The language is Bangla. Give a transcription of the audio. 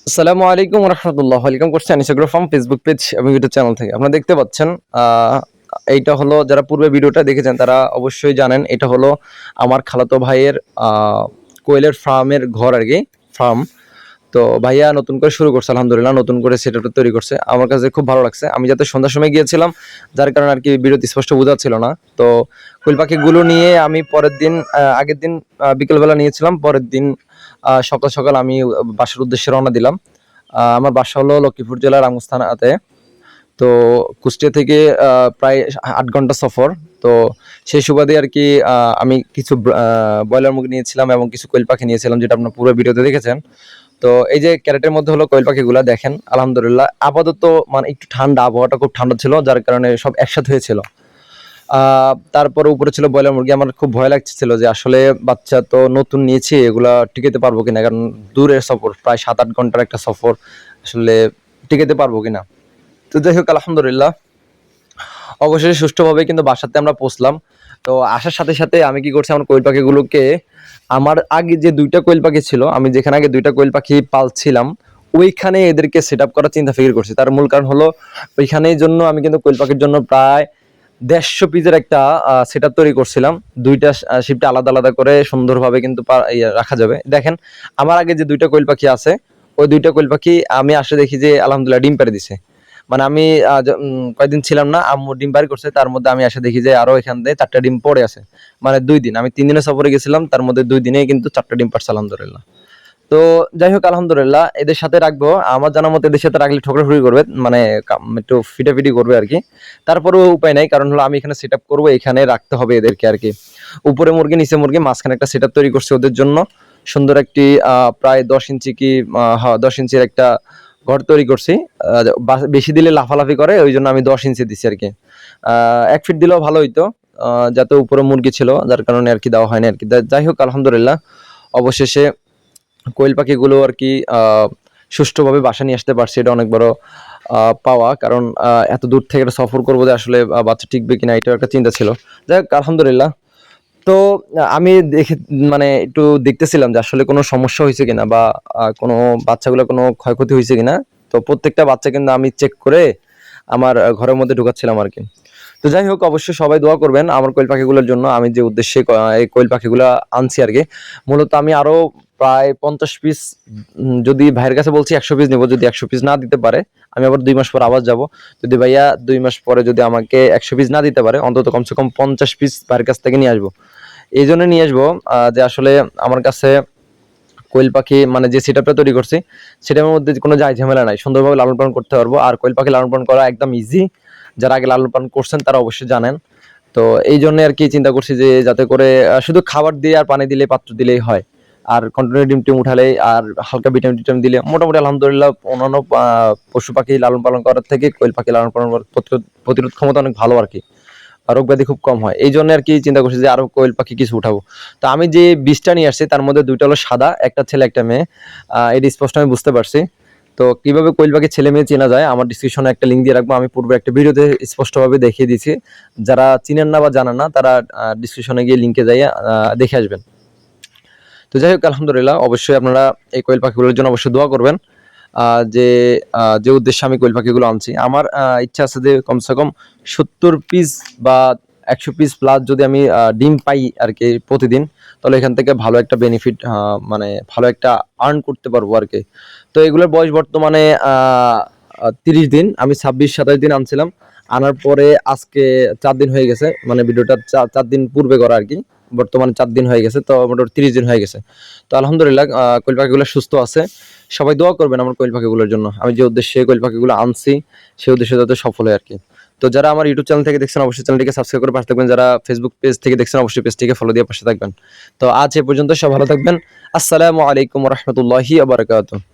আসসালামু আলাইকুম রহমতুল্লাহ। ওয়েলকাম করছি আনিসাগ্রো ফার্ম ফেসবুক পেজ এবং ইউটিউব চ্যানেল থেকে। আপনারা দেখতে পাচ্ছেন এইটা হলো, যারা পূর্বে ভিডিওটা দেখেছেন তারা অবশ্যই জানেন এটা হলো আমার খালাতো ভাইয়ের কোয়েলের ফার্মের ঘর আর কি, ফার্ম। তো ভাইয়া নতুন করে শুরু করছে, আলহামদুলিল্লাহ নতুন করে সেটআপটা তৈরি করছে। আমার কাছে খুব ভালো লাগছে। আমি যাতে সন্ধ্যার সময় গিয়েছিলাম, যার কারণে আর কি ভিডিওতে স্পষ্ট বোঝা ছিল না। তো কোয়েল পাখিগুলো নিয়ে আমি পরের দিন, আগের দিন বিকেলবেলা নিয়েছিলাম, পরের দিন সকাল সকাল আমি বাসার উদ্দেশ্যে রওনা দিলাম। আমার বাসা হলো লক্ষ্মীপুর জেলার রামগঞ্জ থানাতে। তো কুষ্টিয়া থেকে প্রায় ৮ ঘন্টা সফর। তো সেই সুবাদে আর কি আমি কিছু ব্রয়লার মুরগি নিয়েছিলাম এবং কিছু কোয়েল পাখি নিয়েছিলাম, যেটা আপনার পুরো ভিডিওতে দেখেছেন। তো এই যে ক্যারেটের মধ্যে হলো কোয়েল পাখিগুলা দেখেন, আলহামদুলিল্লাহ আপাতত মানে একটু ঠান্ডা, আবহাওয়াটা খুব ঠান্ডা ছিল, যার কারণে সব একসাথে হয়েছিল। তারপরে উপরে ছিল ব্রয়লার মুরগি। আমার খুব ভয় লাগছিল যে আসলে বাচ্চা তো নতুন নিয়েছি, এগুলা টিকাতে পারবো কিনা, কারণ দূরের সফর, প্রায় ৭-৮ ঘন্টার একটা সফর, আসলে টিকাতে পারবো কিনা। তো যাই হোক, আলহামদুলিল্লাহ অবশেষে সুষ্ঠুভাবে কিন্তু বাসাতে আমরা পৌঁছলাম। তো আসার সাথে সাথে আমি কি করছি, আমার কোয়েল পাখিগুলোকে, আমার আগে যে ২টা কোয়েল পাখি ছিল, আমি যেখানে আগে ২টা কোয়েল পাখি পালছিলাম, ওইখানে এদেরকে সেট আপ করার চিন্তা ফিকির করছি। তার মূল কারণ হলো, ওইখানে জন্য আমি কিন্তু কোয়েল পাখির জন্য প্রায় ১৫০ পিসের একটা সেট আপ তৈরি করছিলাম। ২টা শিফটে আলাদা আলাদা করে সুন্দরভাবে কিন্তু রাখা যাবে। দেখেন, আমার আগে যে ২টা কোয়েল পাখি আছে, ওই ২টা কোয়েল পাখি আমি আসলে দেখি যে আলহামদুলিল্লাহ ডিম পেড়ে দিছে। মানে আমি কয়েকদিন ছিলাম না, আম্মু ডিম বাড়ি করছে, তার মধ্যে আমি এসে দেখি যে আরো এখান থেকে ৪টা ডিম পড়ে আছে। মানে ২ দিন, আমি ৩ দিনের সফরে গেছিলাম, তার মধ্যে ২ দিনে কিন্তু ৪টা ডিম পারছে আলহামদুলিল্লাহ। তো যাই হোক, আলহামদুলিল্লাহ এদের সাথে রাখবো। আমার জানার মতো এদের সাথে রাখলে ঠোকরাঠুরি করবে, মানে একটু ফিটাফিটি করবে আর কি। তারপরেও উপায় নাই, কারণ হলো আমি এখানে সেট আপ করবো, এখানে রাখতে হবে এদেরকে আর কি। উপরে মুরগি, নিচে মুরগি, মাঝখানে একটা সেট আপ তৈরি করছে ওদের জন্য। সুন্দর একটি প্রায় ১০ ইঞ্চি কি ১০ ইঞ্চির একটা ঘর তৈরি করছি। বেশি দিলে লাফালাফি করে, ওই জন্য আমি ১০ ইঞ্চি দিচ্ছি আর কি। ১ ফিট দিলেও ভালো হইতো, যাতে উপরে মুরগি ছিল, যার কারণে আর কি দেওয়া হয়নি আর কি। যাই হোক, আলহামদুলিল্লাহ অবশেষে কোয়েল পাখিগুলো আর কি সুষ্ঠুভাবে বাসা নিয়ে আসতে পারছি, এটা অনেক বড় পাওয়া। কারণ এত দূর থেকে একটা সফর করবো, যে আসলে বাচ্চা টিকবে কিনা, এটাও একটা চিন্তা ছিল। যাই হোক, আলহামদুলিল্লাহ। তো আমি দেখে মানে একটু দেখতেছিলাম যে আসলে কোনো সমস্যা হয়েছে কিনা, বা কোনো বাচ্চাগুলো কোনো ক্ষয়ক্ষতি হয়েছে কিনা। তো প্রত্যেকটা বাচ্চা কিন্তু আমি চেক করে আমার ঘরের মধ্যে ঢুকাচ্ছিলাম আর কি। তো যাই হোক, অবশ্যই সবাই দোয়া করবেন আমার কোয়েল পাখিগুলোর জন্য। আমি যে উদ্দেশ্যে এই কোয়েল পাখিগুলো আনছি আর কি, মূলত আমি আরো প্রায় ৫০ পিস, যদি ভাইয়ের কাছে বলছি ১০০ পিস নিব, যদি ১০০ পিস না দিতে পারে আমি আবার ২ মাস পর আবার যাব। যদি ভাইয়া ২ মাস পরে যদি আমাকে ১০০ পিস না দিতে পারে, অন্তত কমসে কম ৫০ পিস ভাইয়ের কাছ থেকে নিয়ে আসবো। এই জন্য নিয়ে আসবো যে আসলে আমার কাছে কোয়েল পাখি, মানে যে সেটআপটা তৈরি করছি, সেটার মধ্যে কোনো যাই ঝামেলা নাই, সুন্দরভাবে লালন পালন করতে পারবো। আর কোয়েল পাখি লালন পালন করা একদম ইজি, যারা আগে লালন পালন করছেন তারা অবশ্যই জানেন। তো এই জন্য আর কি চিন্তা করছি যে যাতে করে শুধু খাবার দিয়ে আর পানি দিলে, পাত্র দিলেই হয়, আর কন্টিনিউ ডিম টিম উঠালে আর হালকা ভিটামিন টিটামিন দিলে মোটামুটি আলহামদুলিল্লাহ অন্যান্য পশু পাখি লালন পালন করার থেকে কোয়েল পাখি লালন পালন করার প্রতিরোধ ক্ষমতা অনেক ভালো আর কি, আর রোগ ব্যাধি খুব কম হয়। এই জন্য আর কি চিন্তা করছি যে আরো কোয়েল পাখি কিছু উঠাবো। তো আমি যে ২০টা নিয়ে আসছি, তার মধ্যে ২টা হলো সাদা, একটা ছেলে একটা মেয়ে। এটা স্পষ্ট আমি বুঝতে পারছি। তো কিভাবে কোয়েল পাখি ছেলে মেয়ে চেনা যায়, আমার ডিসক্রিপশনে একটা লিঙ্ক দিয়ে রাখবো। আমি পূর্বে একটা ভিডিওতে স্পষ্টভাবে দেখিয়ে দিয়েছি। যারা চিনেন না বা জানেন না, তারা ডিসক্রিপশনে গিয়ে লিঙ্কে যাইয়া দেখে আসবেন। তো যাই হোক, আলহামদুলিল্লাহ অবশ্যই আপনারা এই কোয়েল পাখিগুলোর জন্য অবশ্যই দোয়া করবেন। যে যে উদ্দেশ্যে আমি কোয়েল পাখিগুলো আনছি, আমার ইচ্ছা আছে যে কমসে কম ৭০ পিস বা ১০০ পিস প্লাস যদি আমি ডিম পাই আর কি প্রতিদিন, তাহলে এখান থেকে ভালো একটা বেনিফিট, মানে ভালো একটা আর্ন করতে পারবো আর কি। তো এগুলোর বয়স বর্তমানে ৩০ দিন। আমি ২৬-২৭ দিন আনছিলাম, আনার পরে আজকে ৪ দিন হয়ে গেছে, মানে ভিডিওটা ৪ দিন পূর্বে করা আর কি। বর্তমানে ৪ দিন হয়ে গেছে, তো মোটামুটি ৩০ দিন হয়ে গেছে। তো আলহামদুলিল্লাহ কোয়েল পাখিগুলো সুস্থ আছে। সবাই দোয়া করবেন আমার কোয়েল পাখিগুলোর জন্য। আমি যে উদ্দেশ্যে কোয়েল পাখিগুলো আনছি, সেই উদ্দেশ্যে যাতে সফল হয় আর কি। তো যারা আমার ইউটিউব চ্যানেল থেকে দেখছেন, অবশ্যই চ্যানেলটিকে সাবস্ক্রাইব করে পাশে থাকবেন। যারা ফেসবুক পেজ থেকে দেখছেন, অবশ্যই পেজটিকে ফলো দিয়ে পাশে থাকবেন। তো আজ এ পর্যন্ত, সব ভালো থাকবেন। আসসালামু আলাইকুম ওয়া রাহমাতুল্লাহি ওয়া বারাকাতুহু।